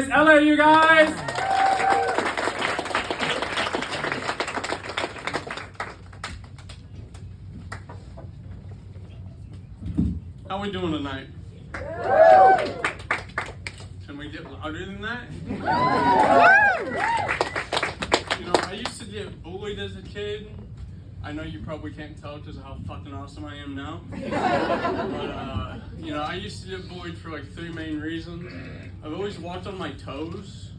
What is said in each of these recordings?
LA, you guys! How we doing tonight? Can we get louder than that? You know, I used to get bullied as a kid. I know you probably can't tell because of how fucking awesome I am now. But, you know, I used to get bullied for like 3 main reasons. I've always walked on my toes,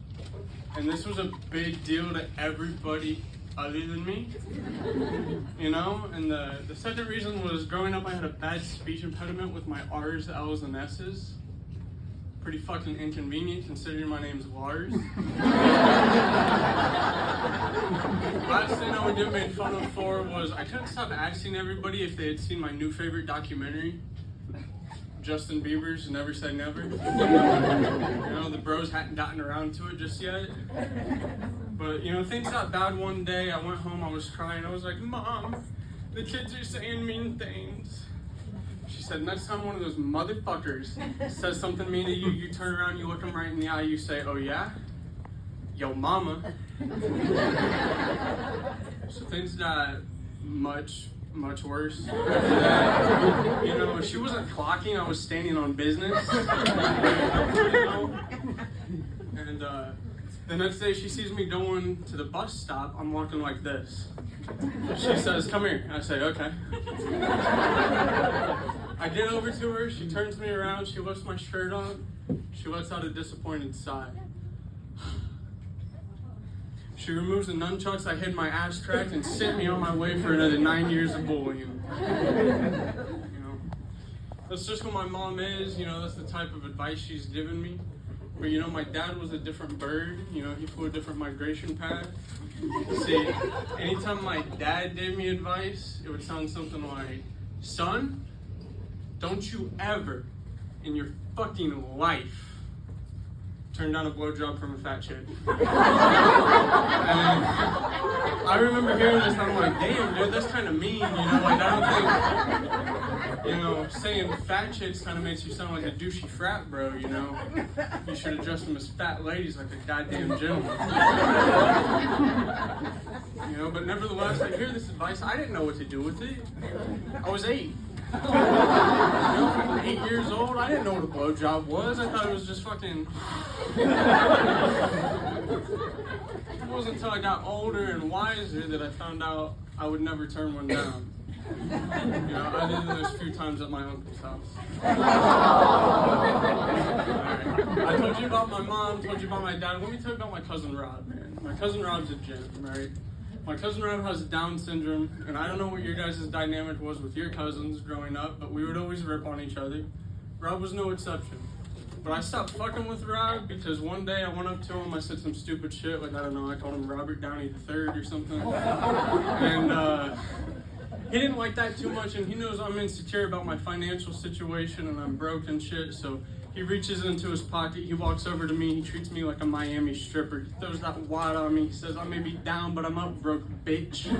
and this was a big deal to everybody other than me. You know, and the second reason was growing up I had a bad speech impediment with my R's, L's, and S's. Pretty fucking inconvenient considering my name's Lars. Last thing I would get made fun of for was I couldn't stop asking everybody if they had seen my new favorite documentary, Justin Bieber's Never Say Never. You know, the bros hadn't gotten around to it just yet. But, you know, things got bad one day. I went home, I was crying. I was like, Mom, the kids are saying mean things. She said, next time one of those motherfuckers says something mean to you, you turn around, you look them right in the eye, you say, oh yeah? Yo mama. So things got much worse after that. You know, she wasn't clocking, I was standing on business. You know? And the next day she sees me going to the bus stop, I'm walking like this. She says, come here. I say, okay. I get over to her, she turns me around, she lifts my shirt on, she lets out a disappointed sigh. She removes the nunchucks I hid my ass cracked and sent me on my way for another 9 years of bullying. You know, that's just what my mom is, you know, that's the type of advice she's given me. But you know, my dad was a different bird, you know, he flew a different migration path. See, anytime my dad gave me advice, it would sound something like, son, don't you ever in your fucking life turn down a blowjob from a fat chick. And I remember hearing this and I'm like, damn dude, that's kind of mean, you know, like I don't think, you know, saying fat chicks kind of makes you sound like a douchey frat bro, you know. You should address them as fat ladies like a goddamn gentleman. You know, but nevertheless, I hear this advice, I didn't know what to do with it. I was 8. You know, 8 years old, I didn't know what a blowjob was. I thought it was just fucking... It wasn't until I got older and wiser that I found out I would never turn one down. You know, other than those few times at my uncle's house. Right. I told you about my mom, told you about my dad. Let me tell you about my cousin Rob, man. My cousin Rob's a gent, right? My cousin Rob has Down syndrome, and I don't know what your guys' dynamic was with your cousins growing up, but we would always rip on each other. Rob was no exception. But I stopped fucking with Rob because one day I went up to him, I said some stupid shit, like, I don't know, I called him Robert Downey III or something. And he didn't like that too much, and he knows I'm insecure about my financial situation and I'm broke and shit, so he reaches into his pocket, he walks over to me, he treats me like a Miami stripper. He throws that wad on me, he says, I may be down, but I'm up broke, bitch.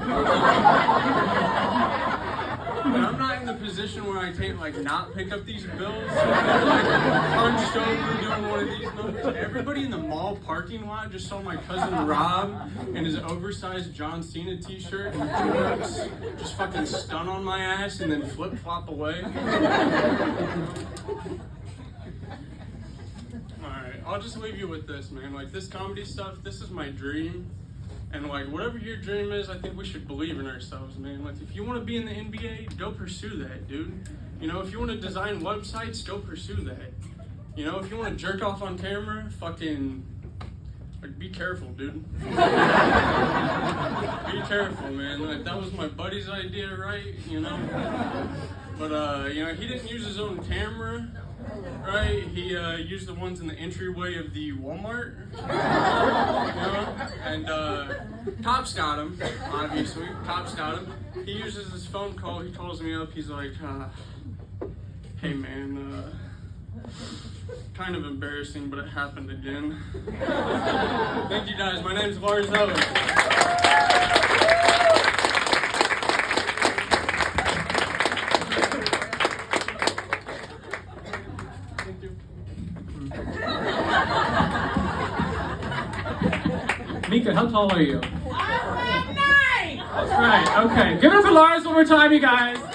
But I'm not in the position where I can't, like, not pick up these bills. So I'm, like, hunched over doing one of these numbers. Everybody in the mall parking lot just saw my cousin Rob in his oversized John Cena t-shirt and jorts just fucking stun on my ass and then flip-flop away. Alright, I'll just leave you with this, man. Like, this comedy stuff, this is my dream. And like, whatever your dream is, I think we should believe in ourselves, man. Like, if you want to be in the NBA, go pursue that, dude. You know, if you want to design websites, go pursue that. You know, if you want to jerk off on camera, fucking, like, be careful, dude. Be careful, man. Like, that was my buddy's idea, right? You know? But, you know, he didn't use his own camera. Right, he used the ones in the entryway of the Walmart, you know, and cops got him, obviously, cops got him. He uses his phone call, he calls me up, he's like, hey man, kind of embarrassing, but it happened again. Thank you guys, my name's Lars Owens. Thank you. Mika, how tall are you? I'm 5'9". That's right. Okay. Give it up for Lars one more time, you guys.